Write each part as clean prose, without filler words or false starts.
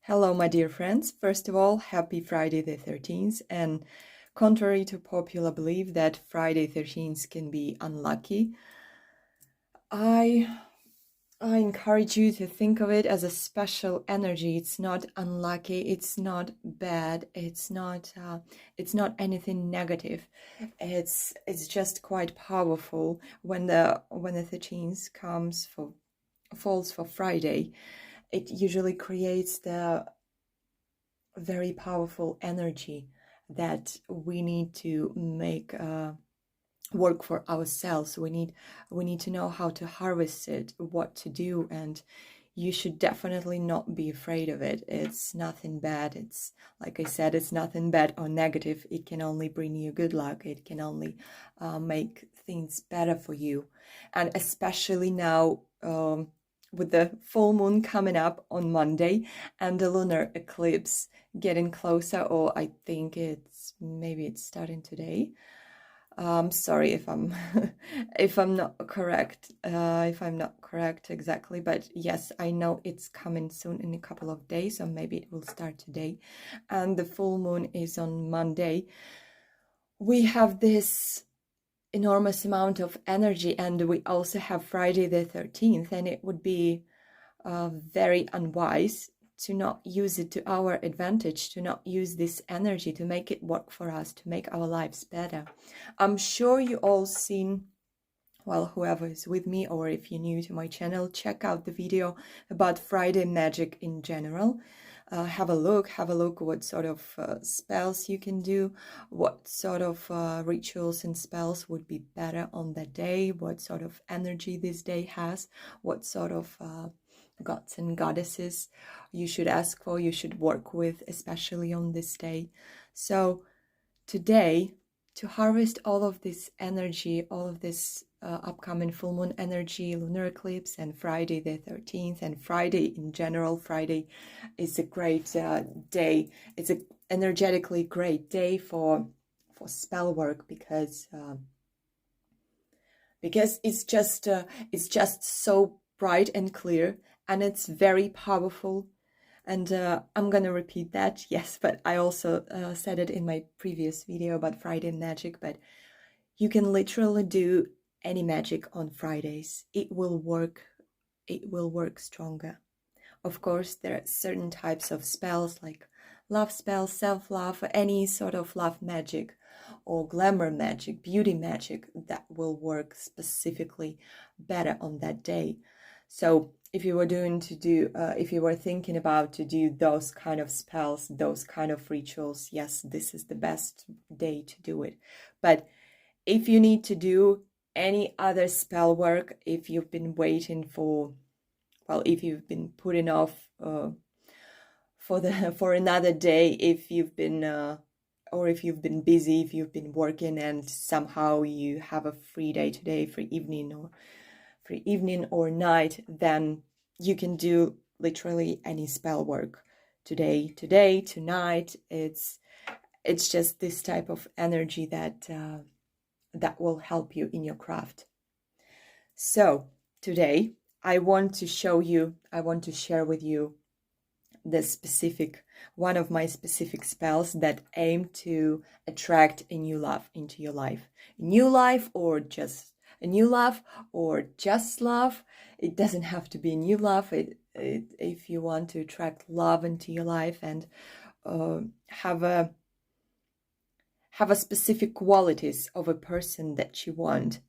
Hello, my dear friends. First of all, happy Friday the 13th. And contrary to popular belief that Friday 13th can be unlucky, I I encourage you to think of it as a special energy. It's not unlucky. It's not bad. It's not anything negative. It's just quite powerful when the 13th falls for Friday. It usually creates the very powerful energy that we need to make work for ourselves. We need to know how to harvest it, what to do, and you should definitely not be afraid of it. It's nothing bad. It's like I said, it's nothing bad or negative. It can only bring you good luck. It can only make things better for you, and especially now. With the full moon coming up on Monday and the lunar eclipse getting closer, or I think it's starting today. Sorry if I'm if I'm not correct, if I'm not correct exactly, but yes, I know it's coming soon in a couple of days, or maybe it will start today. And the full moon is on Monday. We have this enormous amount of energy, and we also have Friday the 13th, and it would be very unwise to not use it to our advantage, to not use this energy to make it work for us, to make our lives better. I'm sure you all seen, well, whoever is with me, or if you're new to my channel, check out the video about Friday magic in general. Have a look what sort of spells you can do, what sort of rituals and spells would be better on that day, what sort of energy this day has, what sort of gods and goddesses you should ask for, you should work with, especially on this day. So today, to harvest all of this energy, all of this upcoming full moon energy, lunar eclipse, and Friday the 13th, and Friday in general. Friday is a great day. It's an energetically great day for spell work because it's just so bright and clear, and it's very powerful. And I'm gonna repeat that, yes, but I also said it in my previous video about Friday magic, but you can literally do any magic on Fridays. It will work stronger. Of course, there are certain types of spells like love spells, self-love, or any sort of love magic or glamour magic, beauty magic that will work specifically better on that day. So if you were if you were thinking about to do those kind of spells, those kind of rituals, yes, this is the best day to do it. But if you need to do any other spell work, if you've been waiting for, well, if you've been putting off for another day, if you've been or if you've been busy, if you've been working and somehow you have a free day today, free evening or night, then you can do literally any spell work today, tonight. It's just this type of energy that that will help you in your craft. So today I want to share with you one of my specific spells that aim to attract a new love into your life. New life, or just a new love, or just love. It doesn't have to be a new love. If you want to attract love into your life and have a specific qualities of a person that you want.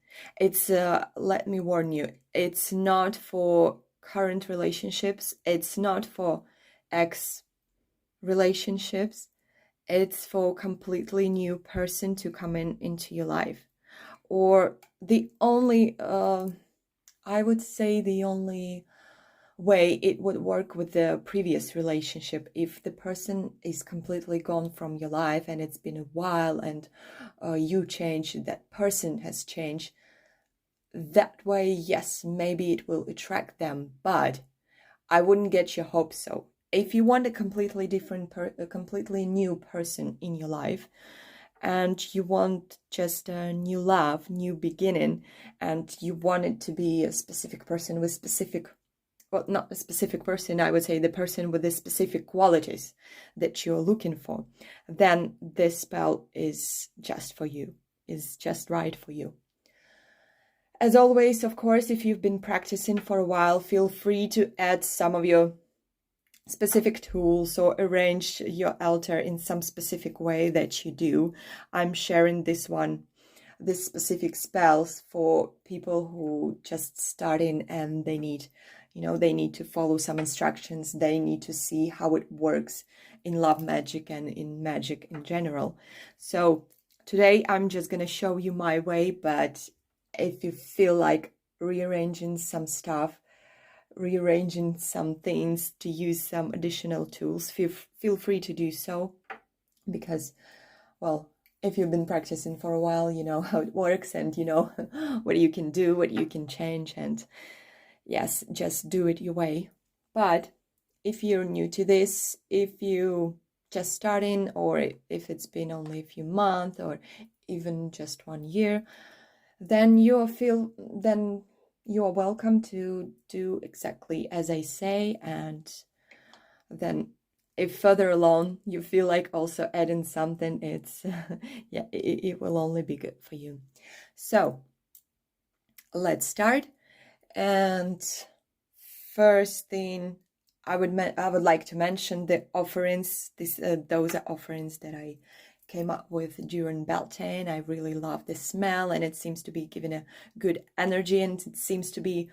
It's let me warn you, it's not for current relationships, it's not for ex relationships, it's for completely new person to come into your life. Or the only I would say the only way it would work with the previous relationship, if the person is completely gone from your life and it's been a while and you changed, that person has changed, that way, yes, maybe it will attract them, but I wouldn't get your hopes so. If you want a completely different a completely new person in your life, and you want just a new love, new beginning, and you want it to be a specific person with specific well, not a specific person, I would say the person with the specific qualities that you're looking for, then this spell is just for you, is just right for you. As always, of course, if you've been practicing for a while, feel free to add some of your specific tools or arrange your altar in some specific way that you do. I'm sharing this specific spells for people who just starting and they need to follow some instructions. They need to see how it works in love magic and in magic in general. So today I'm just going to show you my way, but if you feel like rearranging some stuff, rearranging some things to use some additional tools, feel free to do so, because, well, if you've been practicing for a while, you know how it works and you know what you can do, what you can change, and yes, just do it your way. But if you're new to this, if you just starting, or if it's been only a few months or even just 1 year, then you are welcome to do exactly as I say. And then if further along you feel like also adding something, it's yeah, it will only be good for you. So let's start. And first thing I would like to mention the offerings. Those are offerings that I came up with during Beltane. I really love the smell, and it seems to be giving a good energy, and it seems to be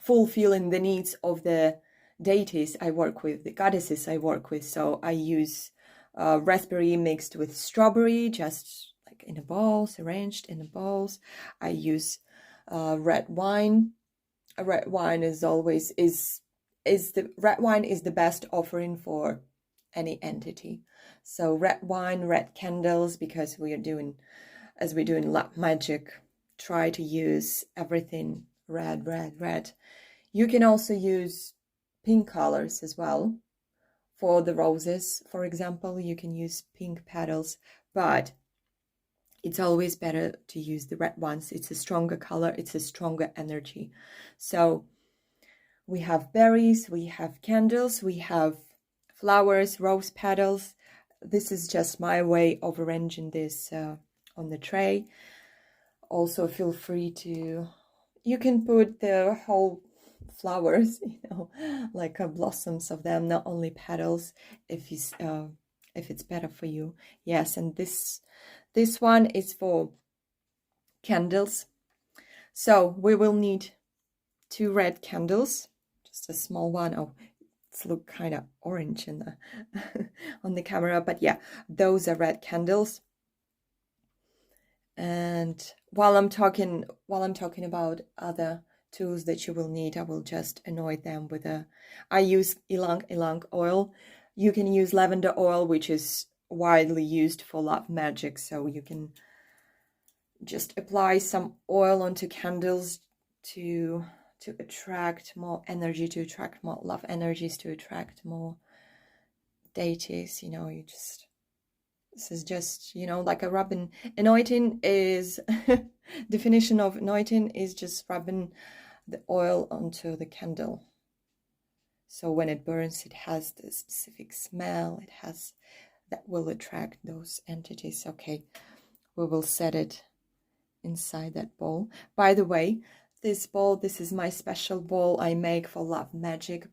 fulfilling the needs of the deities I work with, the goddesses I work with. So I use raspberry mixed with strawberry, just like in a bowls, arranged in the bowls. I use red wine. A red wine is always the red wine is the best offering for any entity. So red wine, red candles, because we are doing, as we're doing love magic, try to use everything red, red, red. You can also use pink colors as well. For the roses, for example, you can use pink petals, but it's always better to use the red ones. It's a stronger color, it's a stronger energy. So we have berries, we have candles, we have flowers, rose petals. This is just my way of arranging this on the tray. Also, feel free to, you can put the whole flowers, like blossoms of them, not only petals, if it's better for you. Yes, and this one is for candles. So we will need 2 red candles, just a small one. Oh, it's look kind of orange in the on the camera, but yeah, those are red candles. And while I'm talking about other tools that you will need, I will just anoint them with I use ylang oil. You can use lavender oil, which is widely used for love magic. So you can just apply some oil onto candles to attract more energy, to attract more love energies, to attract more deities. This is just, like a rubbing. Anointing is, definition of anointing is just rubbing the oil onto the candle. So when it burns, it has the specific smell, that will attract those entities. Okay, we will set it inside that bowl. By the way, this is my special bowl I make for love magic.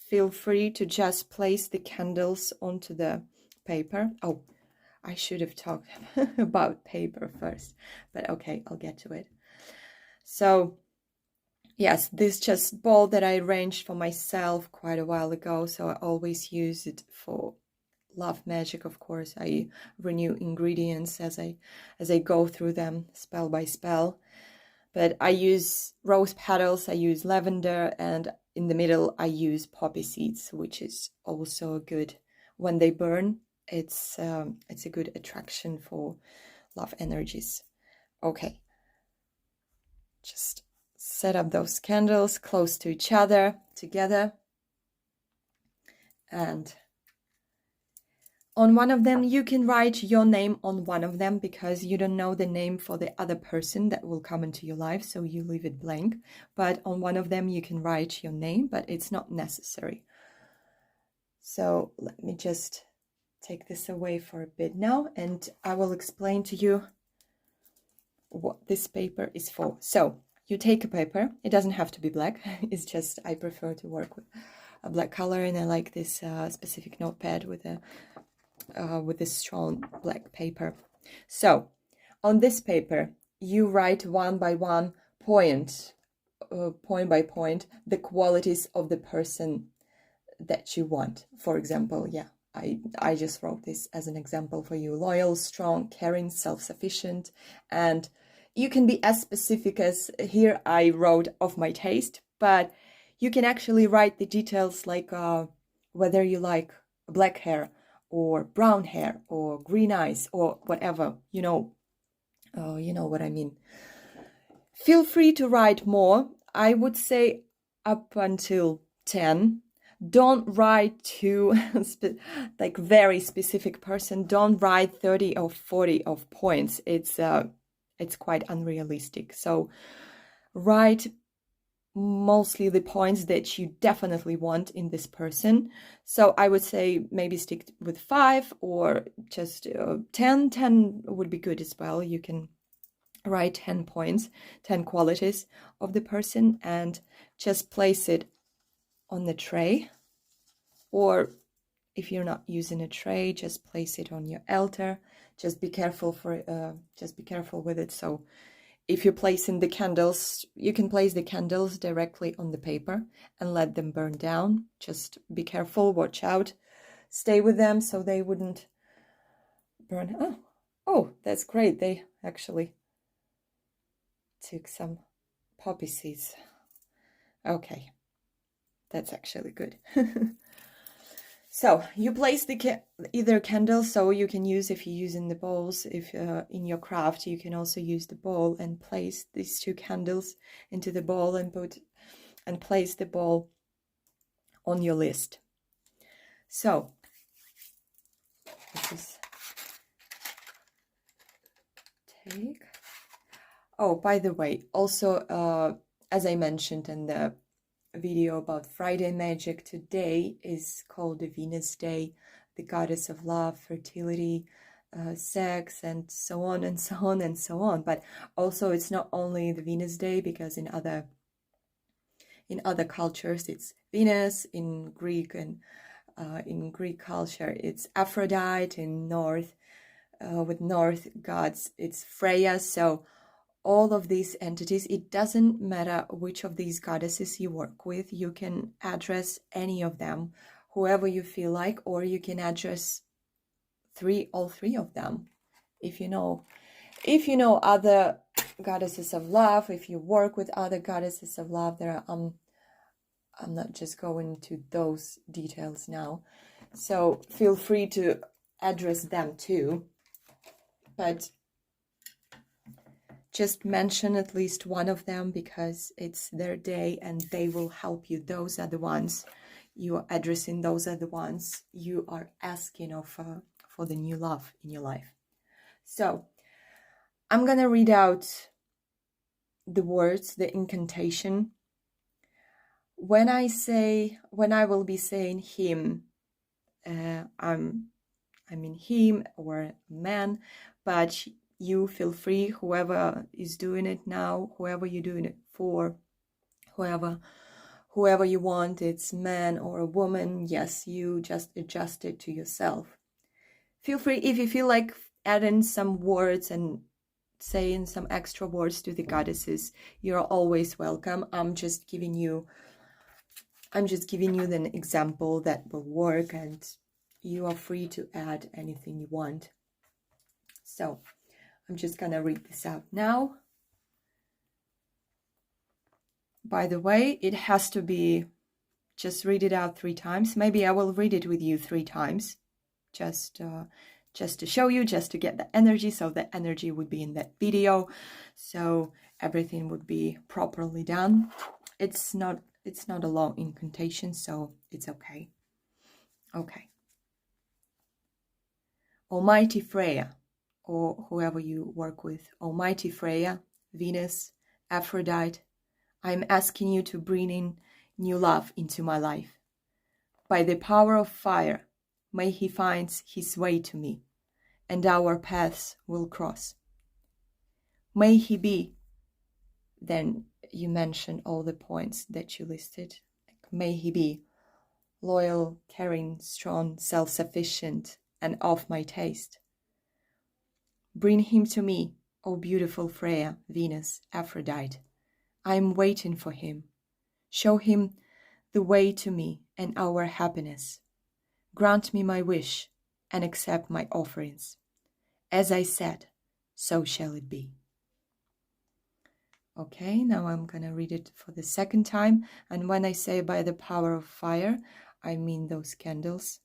Feel free to just place the candles onto the paper. Oh, I should have talked about paper first, but okay, I'll get to it. So yes, this just bowl that I arranged for myself quite a while ago, so I always use it for love magic. Of course, I renew ingredients as I go through them spell by spell. But I use rose petals, I use lavender, and in the middle I use poppy seeds, which is also good. When they burn, it's a good attraction for love energies. Okay, just set up those candles close to each other together, and On one of them, you can write your name on one of them because you don't know the name for the other person that will come into your life, so you leave it blank. But on one of them, you can write your name, but it's not necessary. So let me just take this away for a bit now, and I will explain to you what this paper is for. So you take a paper. It doesn't have to be black. It's just I prefer to work with a black color, and I like this specific notepad with this strong black paper. So on this paper, you write one by one point by point, the qualities of the person that you want. For example, yeah, I just wrote this as an example for you. Loyal, strong, caring, self-sufficient. And you can be as specific as here I wrote of my taste, but you can actually write the details like whether you like black hair or brown hair or green eyes or whatever, you know what I mean. Feel free to write more. I would say up until 10. Don't write to like very specific person. Don't write 30 or 40 of points. It's quite unrealistic. So write mostly the points that you definitely want in this person. So I would say maybe stick with 5 or just 10. 10 would be good as well. You can write 10 points, 10 qualities of the person, and just place it on the tray. Or if you're not using a tray, just place it on your altar. Just be careful with it. So if you're placing the candles, you can place the candles directly on the paper and let them burn down. Just be careful, watch out, stay with them so they wouldn't burn. Oh, that's great. They actually took some poppy seeds. Okay, that's actually good. So you place the either candles, so you can use, if you're using the bowls, if in your craft, you can also use the bowl and place these 2 candles into the bowl and place the bowl on your list. So this is take. Oh, by the way, also as I mentioned in the video about Friday magic, today is called the Venus Day, the goddess of love, fertility, sex, and so on and so on and so on. But also it's not only the Venus Day, because in other cultures it's Venus. In Greek and in Greek culture it's Aphrodite. In North with North gods it's Freya. So all of these entities, it doesn't matter which of these goddesses you work with, you can address any of them, whoever you feel like, or you can address all three of them. If you know other goddesses of love, if you work with other goddesses of love, there are I'm not just going to those details now, so feel free to address them too, but just mention at least one of them because it's their day and they will help you. Those are the ones you are addressing. Those are the ones you are asking of for the new love in your life. So I'm going to read out the words, the incantation. When I will be saying him, I mean him or man, but you feel free, whoever is doing it now, whoever you're doing it for, whoever you want, it's man or a woman, yes, you just adjust it to yourself. Feel free, if you feel like adding some words and saying some extra words to the goddesses, you're always welcome. I'm just giving you an example that will work, and you are free to add anything you want. So I'm just gonna read this out now. By the way, it has to be, just read it out 3 times. Maybe I will read it with you 3 times, just to show you, just to get the energy, so the energy would be in that video, so everything would be properly done. It's not a long incantation, so it's okay. Okay. Almighty Freya, or whoever you work with, Almighty Freya, Venus, Aphrodite, I am asking you to bring in new love into my life. By the power of fire, may he find his way to me, and our paths will cross. May he be, then you mention all the points that you listed. May he be loyal, caring, strong, self-sufficient, and of my taste. Bring him to me, O beautiful Freya, Venus, Aphrodite. I am waiting for him. Show him the way to me and our happiness. Grant me my wish and accept my offerings. As I said, so shall it be. Okay, now I'm going to read it for the second time. And when I say by the power of fire, I mean those candles.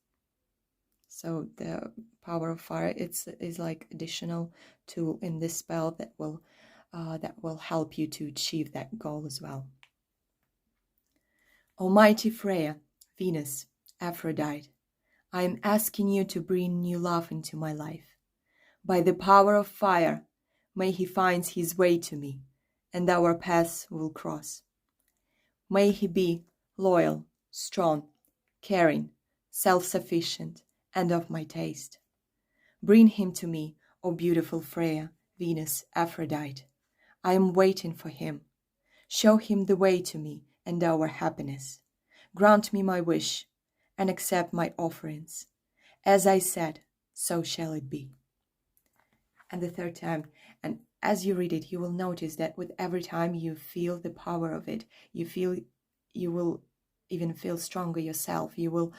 So the power of fire is like additional tool in this spell that will help you to achieve that goal as well. Almighty Freya, Venus, Aphrodite, I am asking you to bring new love into my life. By the power of fire, may he find his way to me, and our paths will cross. May he be loyal, strong, caring, self-sufficient, and of my taste. Bring him to me, O beautiful Freya, Venus, Aphrodite. I am waiting for him. Show him the way to me and our happiness. Grant me my wish and accept my offerings. As I said, so shall it be. And the third time, and as you read it, you will notice that with every time you feel the power of it, you will even feel stronger yourself. You will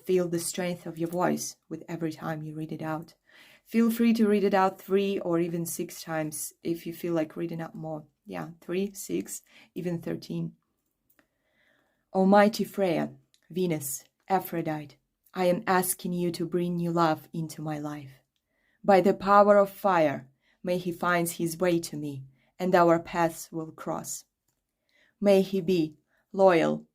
feel the strength of your voice with every time you read it out. Feel free to read it out 3 or even 6 times if you feel like reading out more. Yeah, 3, 6, even 13. Almighty Freya, Venus, Aphrodite, I am asking you to bring new love into my life. By the power of fire, may he find his way to me, and our paths will cross. May he be loyal,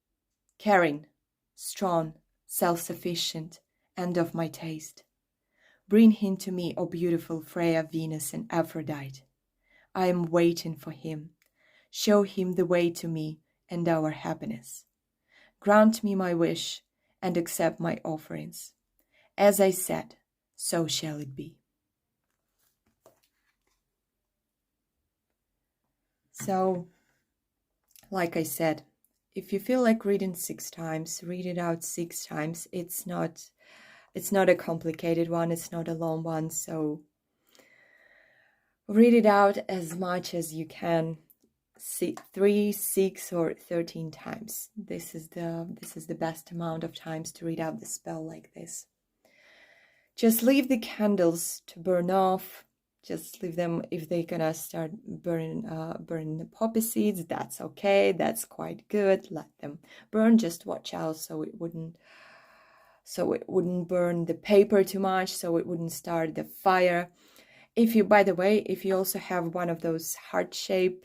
caring, strong, self-sufficient, and of my taste. Bring him to me, O beautiful Freya, Venus, and Aphrodite. I am waiting for him. Show him the way to me and our happiness. Grant me my wish and accept my offerings. As I said, so shall it be. So, like I said, if you feel like reading 6 times, read it out 6 times. It's not a complicated one, it's not a long one, so read it out as much as you can. 3, 6, or 13 times. This is the best amount of times to read out the spell like this. Just leave the candles to burn off. Just leave them. If they're gonna start burning the poppy seeds, that's okay. That's quite good. Let them burn. Just watch out so it wouldn't burn the paper too much, so it wouldn't start the fire. By the way, if you also have one of those heart-shaped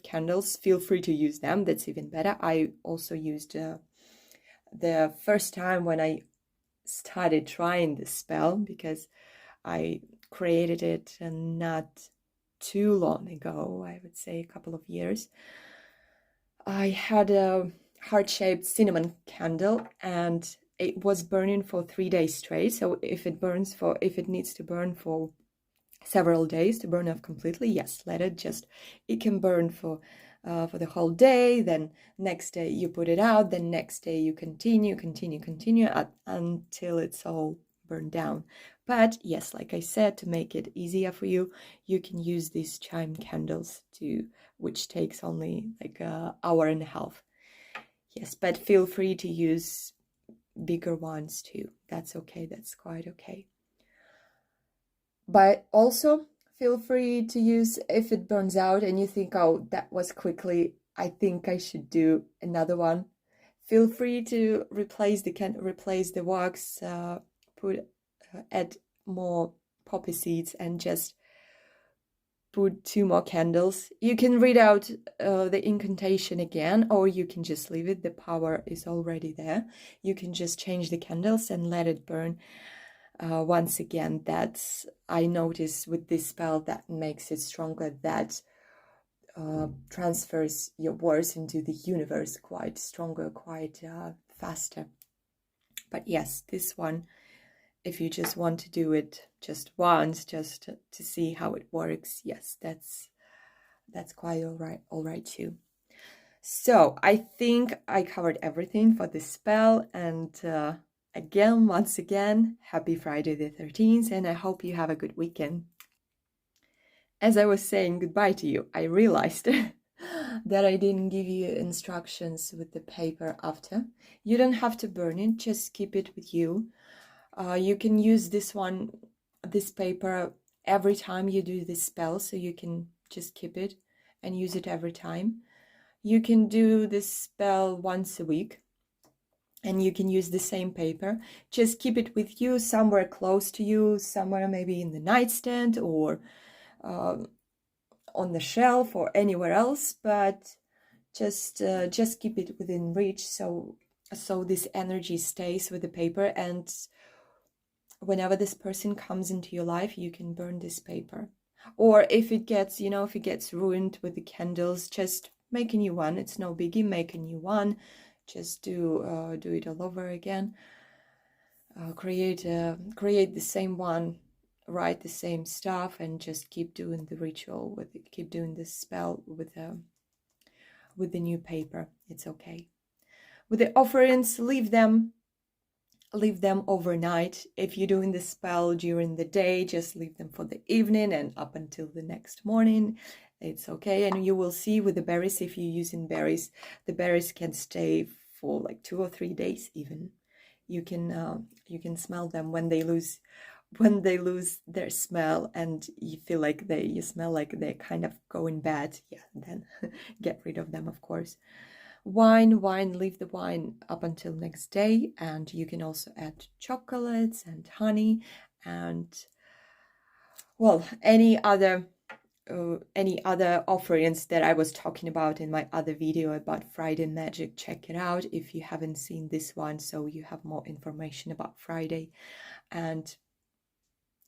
candles, feel free to use them. That's even better. I also used the first time when I started trying this spell, because I created it not too long ago, I would say a couple of years. I had a heart-shaped cinnamon candle and it was burning for 3 days straight. So if it needs to burn for several days to burn off completely, yes, it can burn for the whole day. Then next day you put it out, then next day you continue until it's all burned down. But yes, like I said, to make it easier for you, you can use these chime candles which takes only like an hour and a half. Yes, but feel free to use bigger ones too. That's okay, that's quite okay. But also feel free to use, if it burns out and you think, oh, that was quickly, I think I should do another one. Feel free to replace the wax, add more poppy seeds and just put 2 more candles. You can read out the incantation again, or you can just leave it. The power is already there. You can just change the candles and let it burn once again, that's I notice with this spell that makes it stronger, that transfers your words into the universe quite stronger, quite faster. But yes, this one, if you just want to do it just once, just to see how it works, yes, that's quite all right too. So I think I covered everything for this spell, and again, once again, happy Friday the 13th, and I hope you have a good weekend. As I was saying goodbye to you, I realized that I didn't give you instructions with the paper after. You don't have to burn it, just keep it with you. You can use this paper every time you do this spell, so you can just keep it and use it every time. You can do this spell once a week, and you can use the same paper. Just keep it with you somewhere close to you, somewhere maybe in the nightstand or on the shelf or anywhere else, but just keep it within reach, so this energy stays with the paper, and whenever this person comes into your life, you can burn this paper. Or if it gets, if it gets ruined with the candles, just make a new one. It's no biggie. Make a new one. Just do it all over again. Create the same one. Write the same stuff, and just keep doing the ritual with it. Keep doing this spell with the new paper. It's okay. With the offerings, leave them overnight. If you're doing the spell during the day, just leave them for the evening and up until the next morning. It's okay. And you will see with the berries, if you're using berries, the berries can stay for like 2 or 3 days even. You can smell them when they lose their smell, and you smell like they're kind of going bad. Yeah, then get rid of them, of course. Wine, leave the wine up until next day, and you can also add chocolates and honey and, well, any other offerings that I was talking about in my other video about Friday magic. Check it out if you haven't seen this one, so you have more information about Friday. And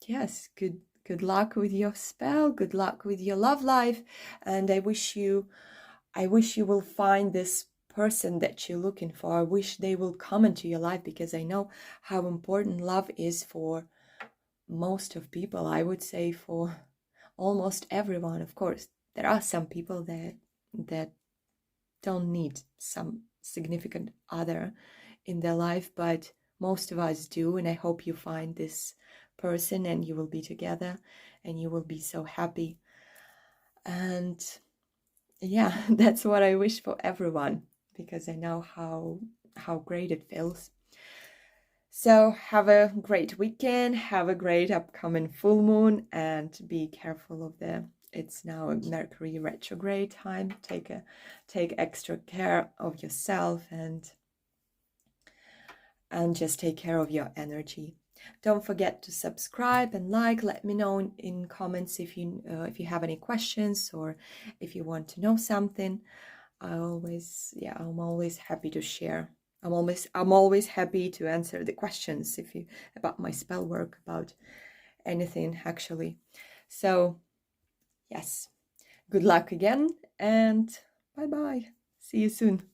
yes, good luck with your spell, good luck with your love life, and I wish you will find this person that you're looking for. I wish they will come into your life, because I know how important love is for most of people. I would say for almost everyone. Of course, there are some people that don't need some significant other in their life, but most of us do, and I hope you find this person and you will be together and you will be so happy. And yeah, that's what I wish for everyone, because I know how great it feels. So have a great weekend, have a great upcoming full moon, and be careful of it's now a Mercury retrograde time. Take extra care of yourself, and just take care of your energy. Don't forget to subscribe and like. Let me know in comments if you have any questions, or if you want to know something. I'm always happy to share. I'm always happy to answer the questions about my spell work, about anything actually. So yes, good luck again, and bye bye. See you soon.